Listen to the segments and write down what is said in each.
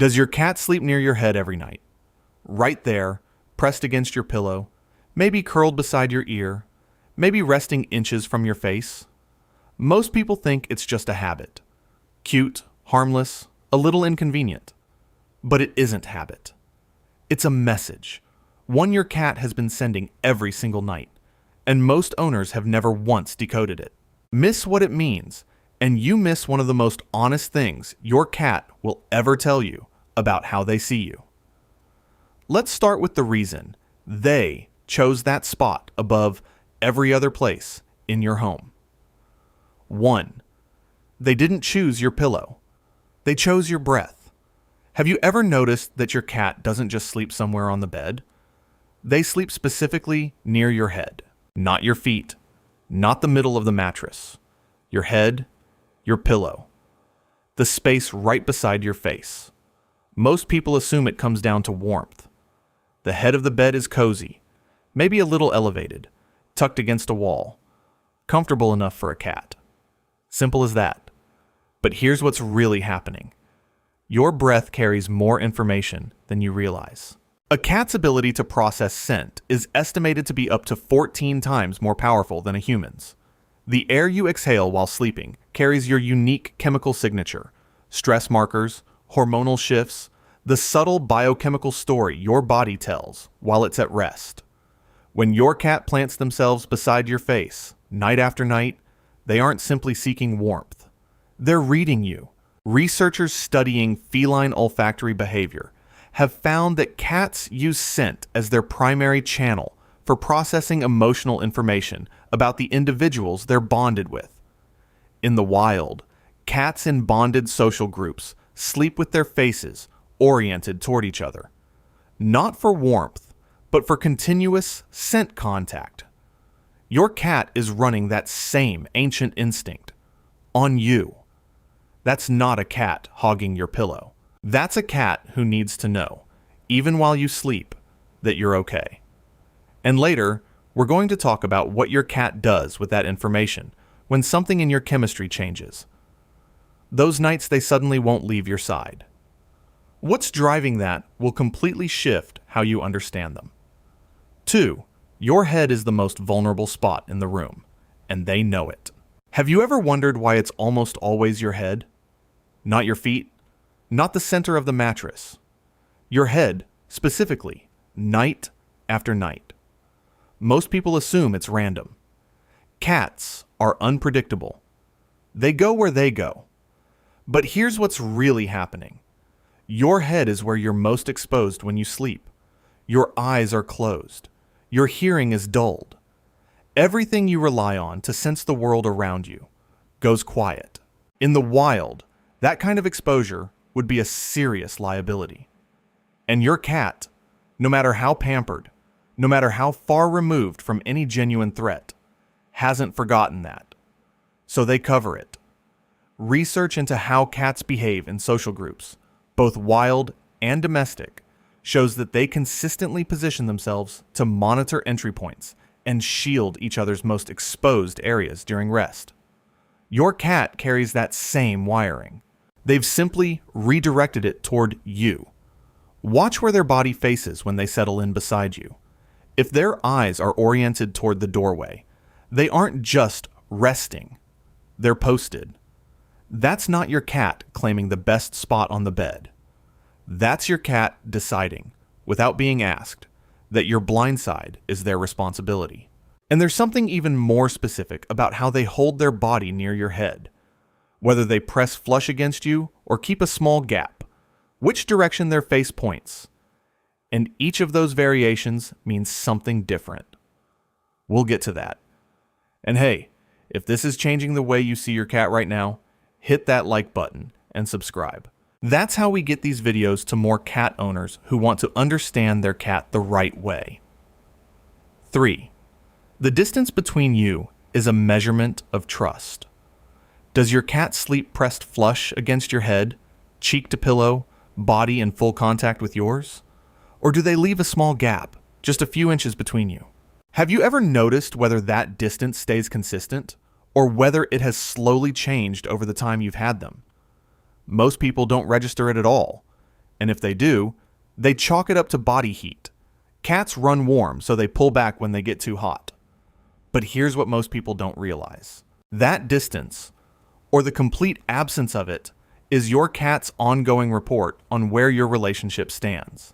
Does your cat sleep near your head every night? Right there, pressed against your pillow, maybe curled beside your ear, maybe resting inches from your face? Most people think it's just a habit. Cute, harmless, a little inconvenient. But it isn't habit. It's a message, one your cat has been sending every single night, and most owners have never once decoded it. Miss what it means, and you miss one of the most honest things your cat will ever tell you about how they see you. Let's start with the reason they chose that spot above every other place in your home. 1. They didn't choose your pillow. They chose your breath. Have you ever noticed that your cat doesn't just sleep somewhere on the bed? They sleep specifically near your head, not your feet, not the middle of the mattress. Your head, your pillow, the space right beside your face. Most people assume it comes down to warmth. The head of the bed is cozy, maybe a little elevated, tucked against a wall, comfortable enough for a cat. Simple as that. But here's what's really happening. Your breath carries more information than you realize. A cat's ability to process scent is estimated to be up to 14 times more powerful than a human's. The air you exhale while sleeping carries your unique chemical signature, stress markers, hormonal shifts, the subtle biochemical story your body tells while it's at rest. When your cat plants themselves beside your face, night after night, they aren't simply seeking warmth. They're reading you. Researchers studying feline olfactory behavior have found that cats use scent as their primary channel for processing emotional information about the individuals they're bonded with. In the wild, cats in bonded social groups sleep with their faces oriented toward each other, not for warmth, but for continuous scent contact. Your cat is running that same ancient instinct on you. That's not a cat hogging your pillow. That's a cat who needs to know, even while you sleep, that you're okay. And later, we're going to talk about what your cat does with that information when something in your chemistry changes. Those nights they suddenly won't leave your side. What's driving that will completely shift how you understand them. 2. Your head is the most vulnerable spot in the room, and they know it. Have you ever wondered why it's almost always your head? Not your feet, not the center of the mattress. Your head, specifically, night after night. Most people assume it's random. Cats are unpredictable. They go where they go. But here's what's really happening. Your head is where you're most exposed when you sleep. Your eyes are closed. Your hearing is dulled. Everything you rely on to sense the world around you goes quiet. In the wild, that kind of exposure would be a serious liability. And your cat, no matter how pampered, no matter how far removed from any genuine threat, hasn't forgotten that. So they cover it. Research into how cats behave in social groups, both wild and domestic, shows that they consistently position themselves to monitor entry points and shield each other's most exposed areas during rest. Your cat carries that same wiring. They've simply redirected it toward you. Watch where their body faces when they settle in beside you. If their eyes are oriented toward the doorway, they aren't just resting, they're posted. That's not your cat claiming the best spot on the bed. That's your cat deciding, without being asked, that your blind side is their responsibility. And there's something even more specific about how they hold their body near your head. Whether they press flush against you or keep a small gap, which direction their face points. And each of those variations means something different. We'll get to that. And hey, if this is changing the way you see your cat right now, hit that like button and subscribe. That's how we get these videos to more cat owners who want to understand their cat the right way. 3. The distance between you is a measurement of trust. Does your cat sleep pressed flush against your head, cheek to pillow, body in full contact with yours? Or do they leave a small gap, just a few inches between you? Have you ever noticed whether that distance stays consistent, or whether it has slowly changed over the time you've had them? Most people don't register it at all, and if they do, they chalk it up to body heat. Cats run warm, so they pull back when they get too hot. But here's what most people don't realize. That distance, or the complete absence of it, is your cat's ongoing report on where your relationship stands.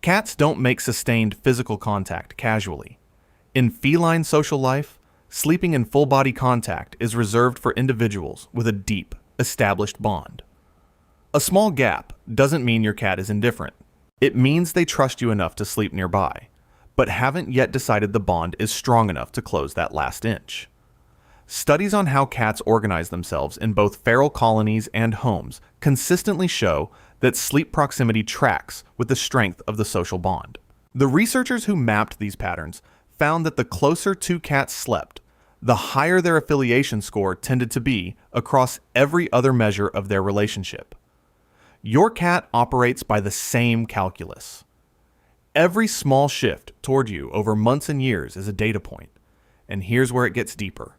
Cats don't make sustained physical contact casually. In feline social life, sleeping in full body contact is reserved for individuals with a deep, established bond. A small gap doesn't mean your cat is indifferent. It means they trust you enough to sleep nearby, but haven't yet decided the bond is strong enough to close that last inch. Studies on how cats organize themselves in both feral colonies and homes consistently show that sleep proximity tracks with the strength of the social bond. The researchers who mapped these patterns found that the closer two cats slept, the higher their affiliation score tended to be across every other measure of their relationship. Your cat operates by the same calculus. Every small shift toward you over months and years is a data point, and here's where it gets deeper.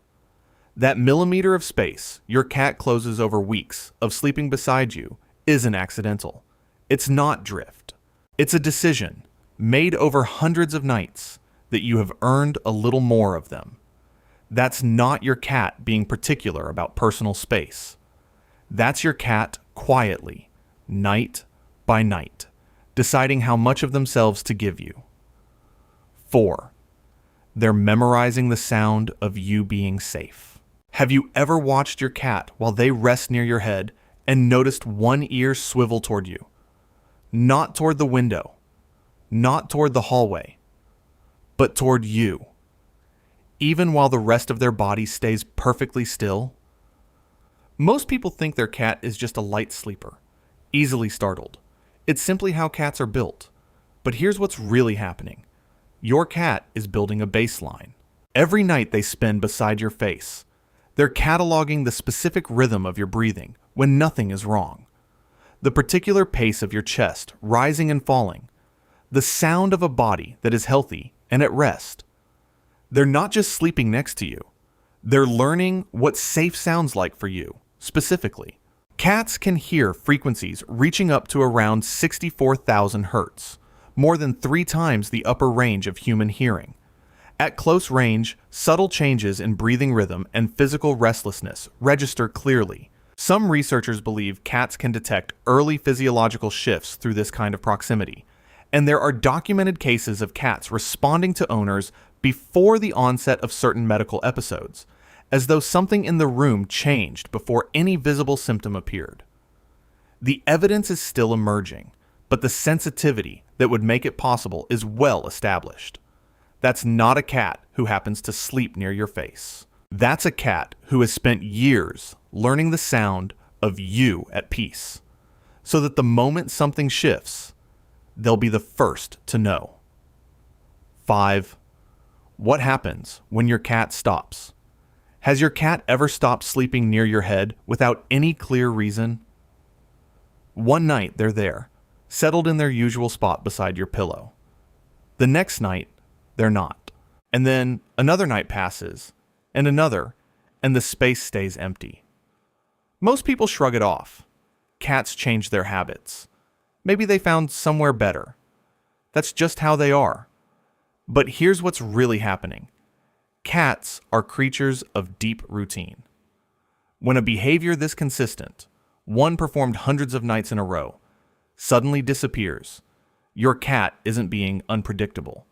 That millimeter of space your cat closes over weeks of sleeping beside you isn't accidental. It's not drift. It's a decision made over hundreds of nights that you have earned a little more of them. That's not your cat being particular about personal space. That's your cat quietly, night by night, deciding how much of themselves to give you. 4. They're memorizing the sound of you being safe. Have you ever watched your cat while they rest near your head and noticed one ear swivel toward you? Not toward the window, not toward the hallway, but toward you, even while the rest of their body stays perfectly still? Most people think their cat is just a light sleeper, easily startled. It's simply how cats are built. But here's what's really happening. Your cat is building a baseline. Every night they spend beside your face, they're cataloging the specific rhythm of your breathing when nothing is wrong, the particular pace of your chest rising and falling, the sound of a body that is healthy and at rest. They're not just sleeping next to you. They're learning what safe sounds like for you, specifically. Cats can hear frequencies reaching up to around 64,000 hertz, more than 3 times the upper range of human hearing. At close range, subtle changes in breathing rhythm and physical restlessness register clearly. Some researchers believe cats can detect early physiological shifts through this kind of proximity, and there are documented cases of cats responding to owners before the onset of certain medical episodes, as though something in the room changed before any visible symptom appeared. The evidence is still emerging, but the sensitivity that would make it possible is well established. That's not a cat who happens to sleep near your face. That's a cat who has spent years learning the sound of you at peace, so that the moment something shifts, they'll be the first to know. 5. What happens when your cat stops? Has your cat ever stopped sleeping near your head without any clear reason? One night they're there, settled in their usual spot beside your pillow. The next night, they're not. And then another night passes, and another, and the space stays empty. Most people shrug it off. Cats change their habits. Maybe they found somewhere better. That's just how they are. But here's what's really happening. Cats are creatures of deep routine. When a behavior this consistent, one performed hundreds of nights in a row, suddenly disappears, your cat isn't being unpredictable.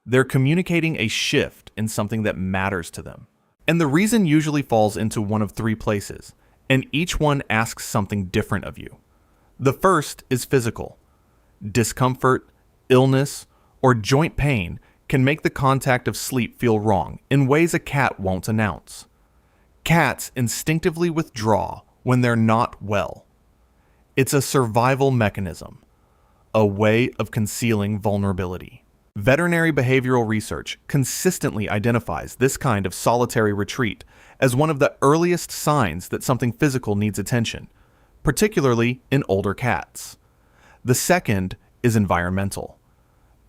They're communicating a shift in something that matters to them. And the reason usually falls into one of 3 places, and each one asks something different of you. The first is physical. Discomfort, illness, or joint pain can make the contact of sleep feel wrong in ways a cat won't announce. Cats instinctively withdraw when they're not well. It's a survival mechanism, a way of concealing vulnerability. Veterinary behavioral research consistently identifies this kind of solitary retreat as one of the earliest signs that something physical needs attention, particularly in older cats. The second is environmental.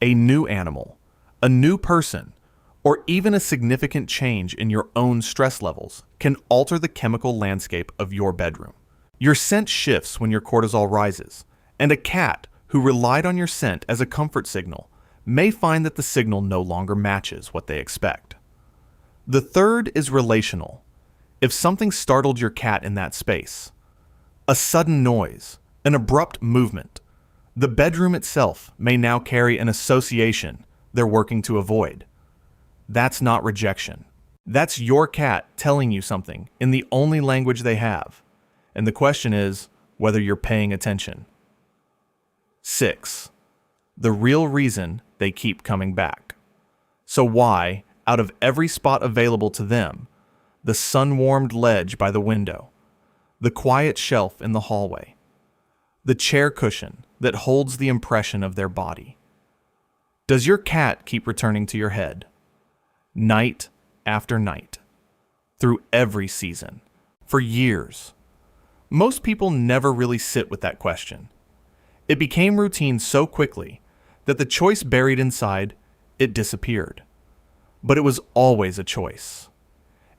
A new animal, a new person, or even a significant change in your own stress levels can alter the chemical landscape of your bedroom. Your scent shifts when your cortisol rises, And a cat who relied on your scent as a comfort signal may find that the signal no longer matches what they expect. The third is relational. If something startled your cat in that space, a sudden noise, an abrupt movement, the bedroom itself may now carry an association they're working to avoid. That's not rejection. That's your cat telling you something in the only language they have. And the question is whether you're paying attention. 6. The real reason they keep coming back. So why, out of every spot available to them, the sun-warmed ledge by the window, the quiet shelf in the hallway, the chair cushion that holds the impression of their body, does your cat keep returning to your head? Night after night, through every season, for years. Most people never really sit with that question. It became routine so quickly that the choice buried inside, it disappeared. But it was always a choice.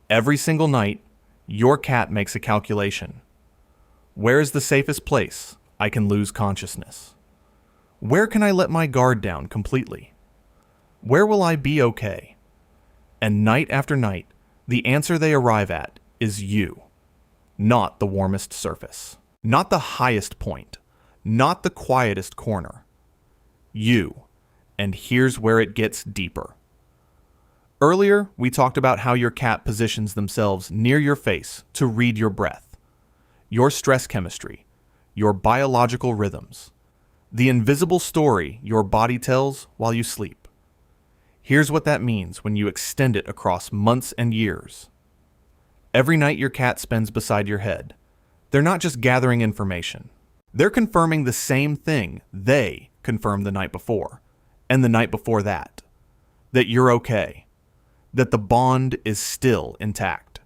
Every single night, your cat makes a calculation. Where is the safest place I can lose consciousness? Where can I let my guard down completely? Where will I be okay? And night after night, the answer they arrive at is you. Not the warmest surface. Not the highest point. Not the quietest corner. You. And here's where it gets deeper. Earlier, we talked about how your cat positions themselves near your face to read your breath, your stress chemistry, your biological rhythms, the invisible story your body tells while you sleep. Here's what that means when you extend it across months and years. Every night your cat spends beside your head, they're not just gathering information. They're confirming the same thing they confirmed the night before, and the night before that you're okay, that the bond is still intact,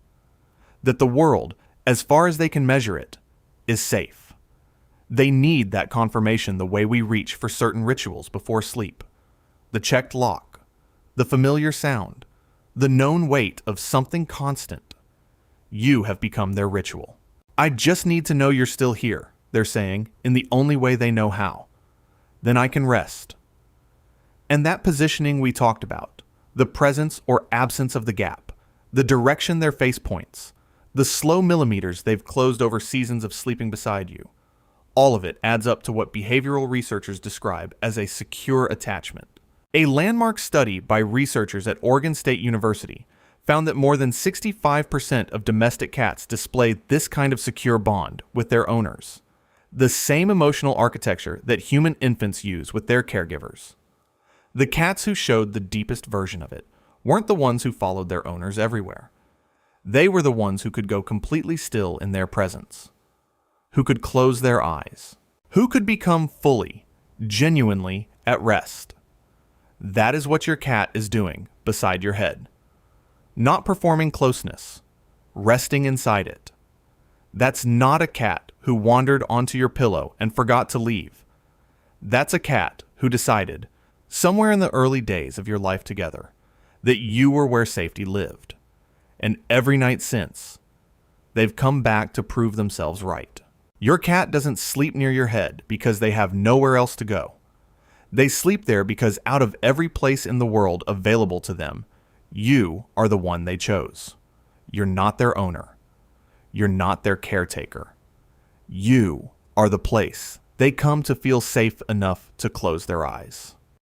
that the world, as far as they can measure it, is safe. They need that confirmation the way we reach for certain rituals before sleep. The checked lock, the familiar sound, the known weight of something constant. You have become their ritual. I just need to know you're still here, they're saying, in the only way they know how. Then I can rest. And that positioning we talked about, the presence or absence of the gap, the direction their face points, the slow millimeters they've closed over seasons of sleeping beside you, all of it adds up to what behavioral researchers describe as a secure attachment. A landmark study by researchers at Oregon State University found that more than 65% of domestic cats displayed this kind of secure bond with their owners, the same emotional architecture that human infants use with their caregivers. The cats who showed the deepest version of it weren't the ones who followed their owners everywhere. They were the ones who could go completely still in their presence, who could close their eyes, who could become fully, genuinely at rest. That is what your cat is doing beside your head. Not performing closeness, resting inside it. That's not a cat who wandered onto your pillow and forgot to leave. That's a cat who decided, somewhere in the early days of your life together, that you were where safety lived. And every night since, they've come back to prove themselves right. Your cat doesn't sleep near your head because they have nowhere else to go. They sleep there because out of every place in the world available to them, you are the one they chose. You're not their owner. You're not their caretaker. You are the place they come to feel safe enough to close their eyes.